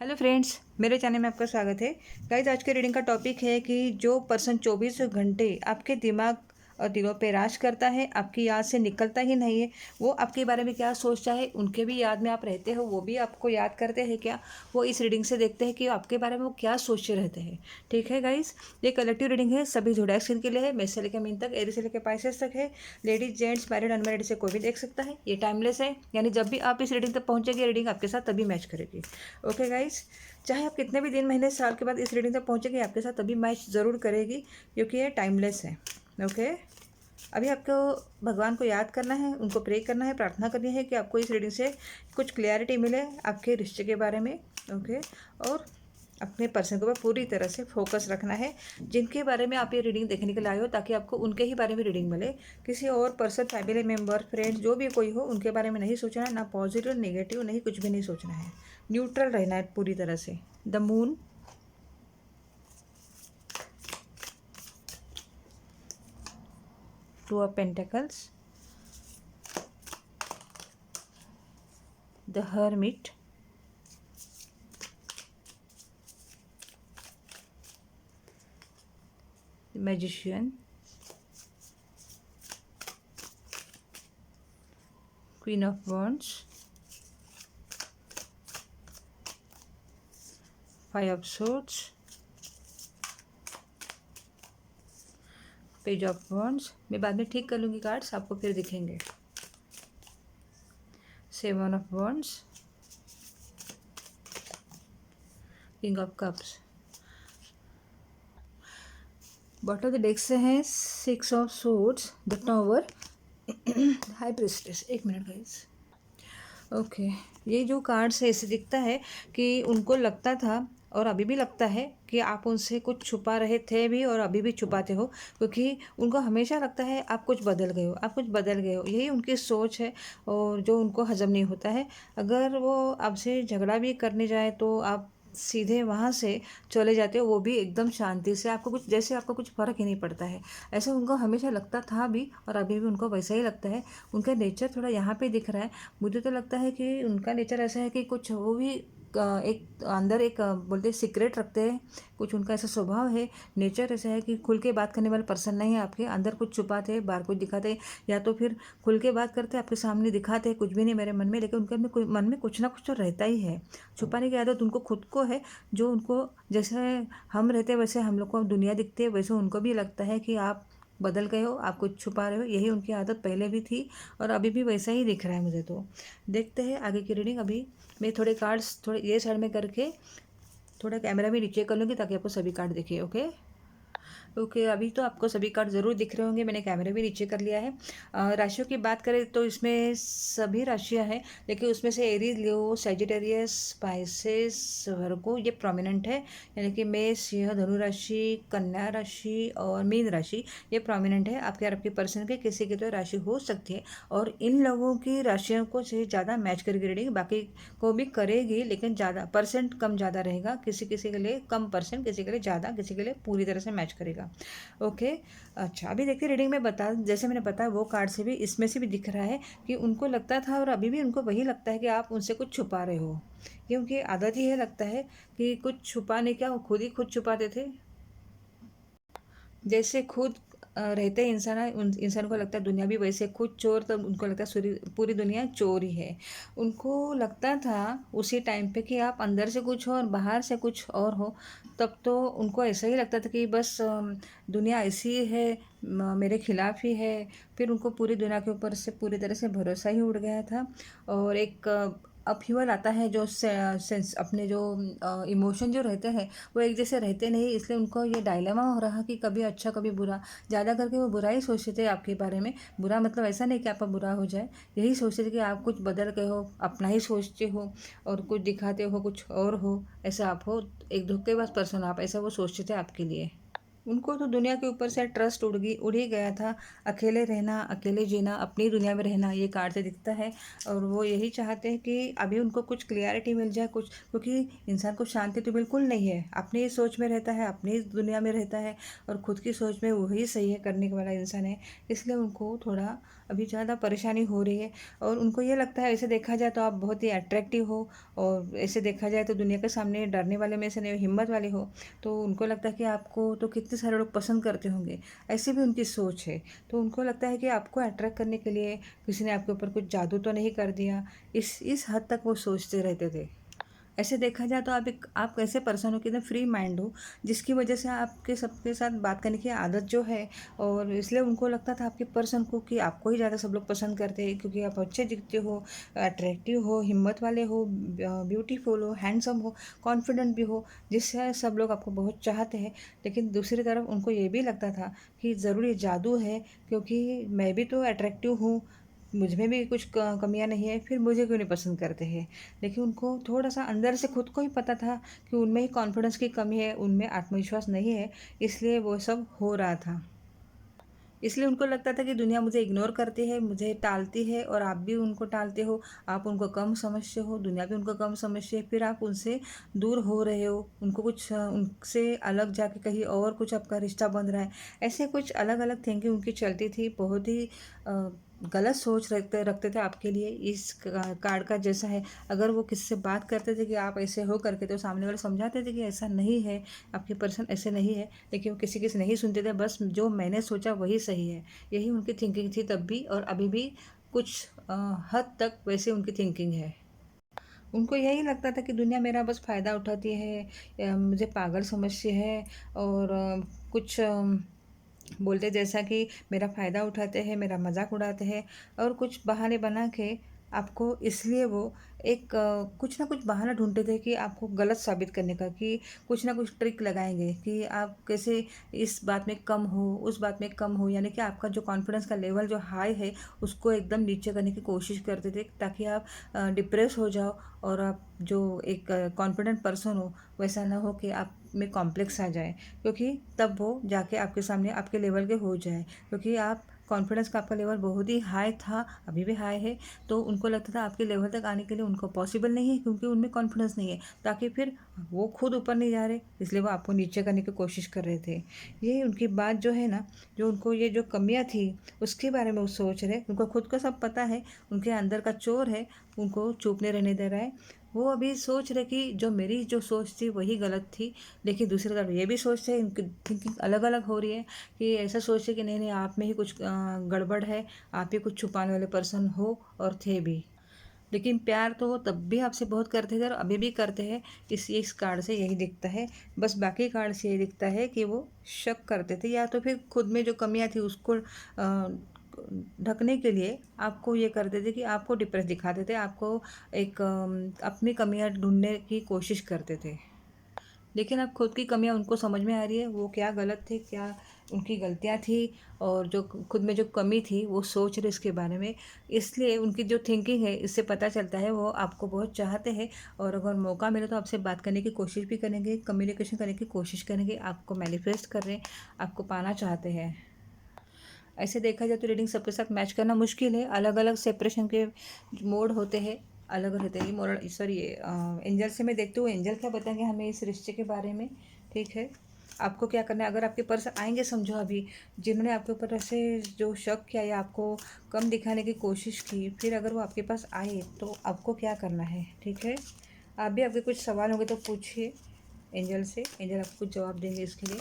Hello friends, मेरे channel में आपका स्वागत है। गाइज, आज के रीडिंग का टॉपिक है कि जो पर्सन 24 घंटे आपके दिमाग और दिलों पे राज करता है, आपकी याद से निकलता ही नहीं है, वो आपके बारे में क्या सोचता है, उनके भी याद में आप रहते हो, वो भी आपको याद करते हैं क्या, वो इस रीडिंग से देखते हैं कि आपके बारे में वो क्या सोचते रहते हैं। ठीक है गाइज, ये कलेक्टिव रीडिंग है, सभी ज़ोडिएक साइन के लिए है। मेष से लेकर मीन तक, एरी से लेकर पाइसेस तक है। लेडीज, जेंट्स, मैरिड, अनमैरिड से कोई भी देख सकता है। ये टाइमलेस है, यानी जब भी आप इस रीडिंग तक पहुंचेगी, रीडिंग आपके साथ तभी मैच करेगी। ओके गाइज, चाहे आप कितने भी दिन, महीने, साल के बाद इस रीडिंग तक पहुंचेंगे, आपके साथ तभी मैच ज़रूर करेगी, क्योंकि ये टाइमलेस है। ओके, अभी आपको भगवान को याद करना है, उनको प्रे करना है, प्रार्थना करनी है कि आपको इस रीडिंग से कुछ क्लैरिटी मिले आपके रिश्ते के बारे में। ओके, और अपने पर्सन के ऊपर पूरी तरह से फोकस रखना है, जिनके बारे में आप ये रीडिंग देखने के लिए आए हो, ताकि आपको उनके ही बारे में रीडिंग मिले। किसी और पर्सन, फैमिली मेम्बर, फ्रेंड, जो भी कोई हो, उनके बारे में नहीं सोचना है, ना पॉजिटिव नेगेटिव, नहीं, कुछ भी नहीं सोचना है। न्यूट्रल रहना है पूरी तरह से। The moon, two of pentacles, the hermit, magician, queen of wands, five of swords, page of wands. मैं बाद में ठीक कर लूँगी कार्ड्स, आपको फिर दिखेंगे। Seven of wands, king of cups. Bottom of the deck से हैं six of swords, the tower, high priestess. एक मिनट गाइस। ओके, ये जो कार्ड से ऐसे दिखता है कि उनको लगता था और अभी भी लगता है कि आप उनसे कुछ छुपा रहे थे भी और अभी भी छुपाते हो, क्योंकि उनको हमेशा लगता है आप कुछ बदल गए हो, आप कुछ बदल गए हो। यही उनकी सोच है और जो उनको हजम नहीं होता है। अगर वो आपसे झगड़ा भी करने जाए तो आप सीधे वहाँ से चले जाते हो, वो भी एकदम शांति से, आपको कुछ, जैसे आपको कुछ फ़र्क ही नहीं पड़ता है। ऐसा उनको हमेशा लगता था भी और अभी भी उनको वैसा ही लगता है। उनका नेचर थोड़ा यहाँ पे दिख रहा है। मुझे तो लगता है कि उनका नेचर ऐसा है कि कुछ वो भी एक अंदर एक बोलते सीक्रेट रखते हैं, कुछ उनका ऐसा स्वभाव है, नेचर ऐसा है कि खुल के बात करने वाले पर्सन नहीं है। आपके अंदर कुछ छुपाते हैं, बाहर कुछ दिखाते हैं, या तो फिर खुल के बात करते हैं, आपके सामने दिखाते हैं कुछ भी नहीं मेरे मन में, लेकिन उनके में मन में कुछ ना कुछ तो रहता ही है। छुपाने की आदत उनको खुद को है, जो उनको, जैसे हम रहते हैं वैसे हम लोग को दुनिया दिखती है, वैसे उनको भी लगता है कि आप बदल गए हो, आप कुछ छुपा रहे हो। यही उनकी आदत पहले भी थी और अभी भी वैसा ही दिख रहा है मुझे तो। देखते हैं आगे की रीडिंग। अभी मैं थोड़े कार्ड्स थोड़े ये साइड में करके थोड़ा कैमरा भी नीचे कर लूँगी, ताकि आपको सभी कार्ड दिखे। ओके ओके, अभी तो आपको सभी कार्ड ज़रूर दिख रहे होंगे, मैंने कैमरे भी नीचे कर लिया है। राशियों की बात करें तो इसमें सभी राशियां हैं, लेकिन उसमें से एरीज, लियो, सैजिटेरियस, स्पाइसेस, वर्गो ये प्रोमिनेंट है। यानी कि मेष, सिंह, धनु राशि, कन्या राशि और मीन राशि ये प्रोमिनेंट है। आपके और आपके पर्सन के किसी की तो राशि हो सकती है, और इन लोगों की राशियों को से ज़्यादा मैच करेगी रीडिंग, बाकी को भी करेगी, लेकिन ज़्यादा परसेंट कम ज़्यादा रहेगा। किसी किसी के लिए कम परसेंट, किसी के लिए ज़्यादा, किसी के लिए पूरी तरह से मैच करेगा। ओके, अच्छा, अभी देखिए रीडिंग में बता, जैसे मैंने बताया वो कार्ड से भी, इसमें से भी दिख रहा है कि उनको लगता था और अभी भी उनको वही लगता है कि आप उनसे कुछ छुपा रहे हो। ये उनकी आदत ही है, लगता है कि कुछ छुपाने, क्या वो खुद ही खुद छुपाते थे। जैसे खुद रहते इंसान है, उन इंसान को लगता है दुनिया भी वैसे खुद चोर, तब उनको लगता है पूरी दुनिया चोर ही है। उनको लगता था उसी टाइम पे कि आप अंदर से कुछ हो और बाहर से कुछ और हो। तब तो उनको ऐसा ही लगता था कि बस दुनिया ऐसी है, मेरे खिलाफ ही है। फिर उनको पूरी दुनिया के ऊपर से पूरी तरह से भरोसा ही उड़ गया था। और एक अपहीवल आता है, जो सेंस अपने जो इमोशन जो रहते हैं वो एक जैसे रहते नहीं, इसलिए उनको ये डायलेमा हो रहा कि कभी अच्छा कभी बुरा। ज़्यादा करके वो बुरा ही सोचते थे आपके बारे में। बुरा मतलब ऐसा नहीं कि आपका बुरा हो जाए, यही सोचते थे कि आप कुछ बदल गए हो, अपना ही सोचते हो और कुछ दिखाते हो कुछ और हो, ऐसा आप हो, एक धोखेबाज पर्सन आप, ऐसा वो सोचते थे आपके लिए। उनको तो दुनिया के ऊपर से ट्रस्ट उड़ ही गया था। अकेले रहना, अकेले जीना, अपनी दुनिया में रहना, ये कार्ड से दिखता है। और वो यही चाहते हैं कि अभी उनको कुछ क्लियरिटी मिल जाए कुछ, क्योंकि इंसान को शांति तो बिल्कुल नहीं है, अपनी सोच में रहता है, अपनी दुनिया में रहता है और खुद की सोच में वही सही है करने वाला इंसान है। इसलिए उनको थोड़ा अभी ज़्यादा परेशानी हो रही है और उनको ये लगता है, ऐसे देखा जाए तो आप बहुत ही अट्रैक्टिव हो और ऐसे देखा जाए तो दुनिया के सामने डरने वाले में से नहीं, हिम्मत वाले हो। तो उनको लगता है कि आपको तो कितने सारे लोग पसंद करते होंगे, ऐसी भी उनकी सोच है। तो उनको लगता है कि आपको अट्रैक्ट करने के लिए किसी ने आपके ऊपर कुछ जादू तो नहीं कर दिया, इस हद तक वो सोचते रहते थे। ऐसे देखा जाए तो आप ऐसे पर्सन हो कि एकदम फ्री माइंड हो, जिसकी वजह से आपके सबके साथ बात करने की आदत जो है, और इसलिए उनको लगता था आपके पर्सन को कि आपको ही ज़्यादा सब लोग पसंद करते हैं, क्योंकि आप अच्छे दिखते हो, अट्रैक्टिव हो, हिम्मत वाले हो, ब्यूटीफुल हो, हैंडसम हो, कॉन्फिडेंट भी हो, जिससे सब लोग आपको बहुत चाहते हैं। लेकिन दूसरी तरफ उनको ये भी लगता था कि ज़रूर ये जादू है, क्योंकि मैं भी तो अट्रैक्टिव हूँ, मुझ में भी कुछ कमियां नहीं है, फिर मुझे क्यों नहीं पसंद करते हैं। लेकिन उनको थोड़ा सा अंदर से खुद को ही पता था कि उनमें ही कॉन्फिडेंस की कमी है, उनमें आत्मविश्वास नहीं है, इसलिए वो सब हो रहा था। इसलिए उनको लगता था कि दुनिया मुझे इग्नोर करती है, मुझे टालती है, और आप भी उनको टालते हो, आप उनको कम समझते हो, दुनिया भी उनको कम समझती है, फिर आप उनसे दूर हो रहे हो, उनको कुछ उनसे अलग जाके कहीं और कुछ आपका रिश्ता बन रहा है। ऐसे कुछ अलग अलग थिंकिंग उनकी चलती थी, बहुत ही गलत सोच रखते थे आपके लिए। इस कार्ड का जैसा है, अगर वो किससे बात करते थे कि आप ऐसे हो करके, तो सामने वाले समझाते थे कि ऐसा नहीं है, आपके पर्सन ऐसे नहीं है, लेकिन वो किसी किसी नहीं सुनते थे, बस जो मैंने सोचा वही सही है। यही उनकी थिंकिंग थी तब भी, और अभी भी कुछ हद तक वैसे उनकी थिंकिंग है। उनको यही लगता था कि दुनिया मेरा बस फ़ायदा उठाती है, मुझे पागल समझती है, और कुछ बोलते जैसा कि मेरा फ़ायदा उठाते हैं, मेरा मजाक उड़ाते हैं, और कुछ बहाने बना के आपको, इसलिए वो एक कुछ ना कुछ बहाना ढूंढते थे कि आपको गलत साबित करने का, कि कुछ ना कुछ ट्रिक लगाएंगे कि आप कैसे इस बात में कम हो, उस बात में कम हो, यानी कि आपका जो कॉन्फिडेंस का लेवल जो हाई है उसको एकदम नीचे करने की कोशिश करते थे, ताकि आप डिप्रेस हो जाओ, और आप जो एक कॉन्फिडेंट पर्सन हो वैसा ना हो कि आप में कॉम्प्लेक्स आ जाए, क्योंकि तब वो जाके आपके सामने आपके लेवल के हो जाए, क्योंकि आप कॉन्फिडेंस का आपका लेवल बहुत ही हाई था, अभी भी हाई है। तो उनको लगता था आपके लेवल तक आने के लिए उनको पॉसिबल नहीं है, क्योंकि उनमें कॉन्फिडेंस नहीं है, ताकि फिर वो खुद ऊपर नहीं जा रहे, इसलिए वो आपको नीचे करने की कोशिश कर रहे थे। ये उनकी बात जो है ना, जो उनको ये जो कमियां थी उसके बारे में वो सोच रहे, उनको खुद को सब पता है, उनके अंदर का चोर है, उनको चुप नहीं रहने दे रहा है। वो अभी सोच रहे कि जो मेरी जो सोच थी वही गलत थी, लेकिन दूसरी तरफ ये भी सोचते हैं, इनकी थिंकिंग अलग अलग हो रही है, कि ऐसा सोचते कि नहीं नहीं, आप में ही कुछ गड़बड़ है, आप ही कुछ छुपाने वाले पर्सन हो, और थे भी। लेकिन प्यार तो वो तब भी आपसे बहुत करते थे और अभी भी करते हैं, इस कार्ड से यही दिखता है। बस बाकी कार्ड से यही दिखता है कि वो शक करते थे, या तो फिर खुद में जो कमियां थी उसको ढकने के लिए आपको ये करते थे कि आपको डिप्रेस दिखाते थे, आपको एक अपनी कमियां ढूंढने की कोशिश करते थे। लेकिन अब खुद की कमियां उनको समझ में आ रही है, वो क्या गलत थे, क्या उनकी गलतियां थी, और जो खुद में जो कमी थी वो सोच रहे इसके बारे में। इसलिए उनकी जो थिंकिंग है, इससे पता चलता है वो आपको बहुत चाहते हैं, और अगर मौका मिले तो आपसे बात करने की कोशिश भी करेंगे, कम्युनिकेशन करने की कोशिश करेंगे, आपको मैनिफेस्ट कर रहे हैं, आपको पाना चाहते हैं। ऐसे देखा जाए तो रीडिंग सबके साथ मैच करना मुश्किल है, अलग अलग सेपरेशन के मोड होते हैं, अलग रहते हैं। मोरल सॉरी, एंजल से मैं देखती हूँ एंजल क्या बताएंगे हमें इस रिश्ते के बारे में। ठीक है, आपको क्या करना है, अगर आपके पर्सन आएंगे, समझो अभी जिन्होंने आपके ऊपर ऐसे जो शक किया या आपको कम दिखाने की कोशिश की, फिर अगर वो आपके पास आए तो आपको क्या करना है। ठीक है, आप भी, आपके कुछ सवाल होंगे तो पूछिए एंजल से, एंजल आपको कुछ जवाब देंगे इसके लिए।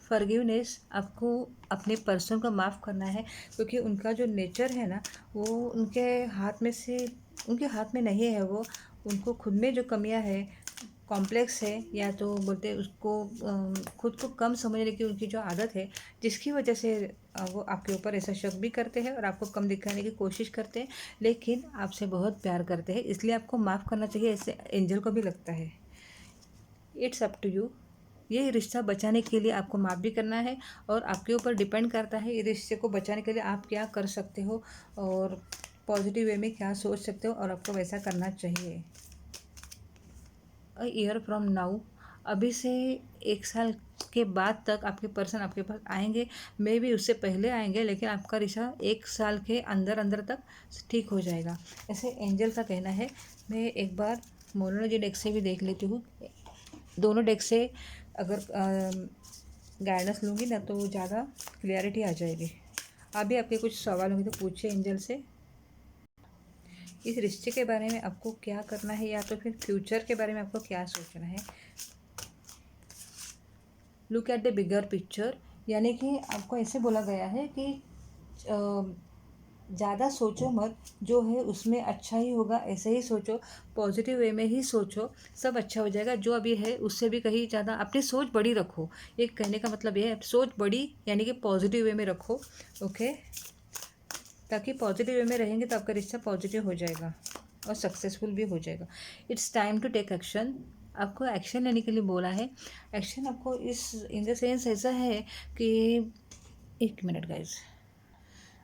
फॉरगिवनेस, आपको अपने पर्सन को माफ़ करना है, क्योंकि उनका जो नेचर है ना, वो उनके हाथ में से, उनके हाथ में नहीं है वो। उनको खुद में जो कमियां है, कॉम्प्लेक्स है, या तो बोलते हैं उसको खुद को कम समझने की उनकी जो आदत है, जिसकी वजह से वो आपके ऊपर ऐसा शक भी करते हैं और आपको कम दिखाने की कोशिश करते हैं, लेकिन आपसे बहुत प्यार करते हैं, इसलिए आपको माफ़ करना चाहिए, ऐसे एंजल को भी लगता है। इट्स अप टू यू, ये रिश्ता बचाने के लिए आपको माफ़ भी करना है, और आपके ऊपर डिपेंड करता है ये रिश्ते को बचाने के लिए आप क्या कर सकते हो, और पॉजिटिव वे में क्या सोच सकते हो, और आपको वैसा करना चाहिए। अ ईयर फ्रॉम नाउ, अभी से 1 साल के बाद तक आपके पर्सन आपके पास आएंगे, मे भी उससे पहले आएंगे, लेकिन आपका रिश्ता 1 साल के अंदर अंदर तक ठीक हो जाएगा, ऐसे एंजल का कहना है। मैं एक बार मोनोलॉजी डेक से भी देख लेती हूँ, दोनों डेक से अगर गाइडेंस लूँगी ना तो ज़्यादा क्लियरिटी आ जाएगी। अभी आपके कुछ सवाल होंगे तो पूछिए एंजल से। इस रिश्ते के बारे में आपको क्या करना है, या तो फिर फ्यूचर के बारे में आपको क्या सोचना है। Look at the bigger picture, यानी कि आपको ऐसे बोला गया है कि ज़्यादा सोचो मत, जो है उसमें अच्छा ही होगा, ऐसे ही सोचो, पॉजिटिव वे में ही सोचो, सब अच्छा हो जाएगा। जो अभी है उससे भी कहीं ज़्यादा अपनी सोच बड़ी रखो। एक कहने का मतलब ये है, सोच बड़ी यानी कि पॉजिटिव वे में रखो। ओके, ताकि पॉजिटिव वे में रहेंगे तो आपका रिश्ता पॉजिटिव हो जाएगा और सक्सेसफुल भी हो जाएगा। It's time to take action, आपको एक्शन लेने के लिए बोला है। एक्शन आपको इस इन द सेंस ऐसा है कि, एक मिनट गाइज,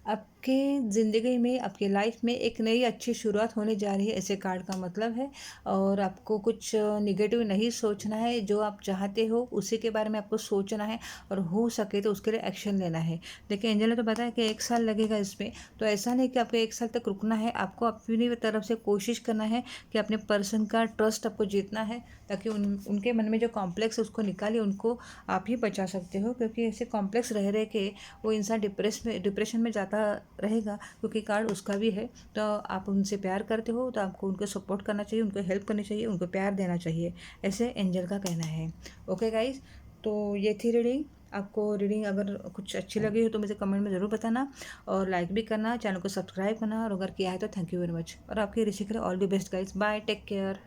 आपके ज़िंदगी में, आपके लाइफ में एक नई अच्छी शुरुआत होने जा रही है, ऐसे कार्ड का मतलब है। और आपको कुछ निगेटिव नहीं सोचना है, जो आप चाहते हो उसी के बारे में आपको सोचना है, और हो सके तो उसके लिए एक्शन लेना है। देखिए एंजल ने तो बताया कि 1 साल लगेगा इसमें, तो ऐसा नहीं कि आपको 1 साल तक रुकना है, आपको अपनी तरफ से कोशिश करना है कि अपने पर्सन का ट्रस्ट आपको जीतना है, ताकि उनके मन में जो कॉम्प्लेक्स है उसको निकालिए, उनको आप ही बचा सकते हो। क्योंकि ऐसे कॉम्प्लेक्स रह रहे के वो इंसान डिप्रेशन में जाता रहेगा, क्योंकि कार्ड उसका भी है। तो आप उनसे प्यार करते हो तो आपको उनको सपोर्ट करना चाहिए, उनको हेल्प करनी चाहिए, उनको प्यार देना चाहिए, ऐसे एंजल का कहना है। ओके गाइज, तो ये थी रीडिंग। आपको रीडिंग अगर कुछ अच्छी लगी हो तो मुझे कमेंट में ज़रूर बताना, और लाइक भी करना, चैनल को सब्सक्राइब करना, और अगर किया है तो थैंक यू वेरी मच। और आपकी ऋषि के लिए all the best guys, bye, take care.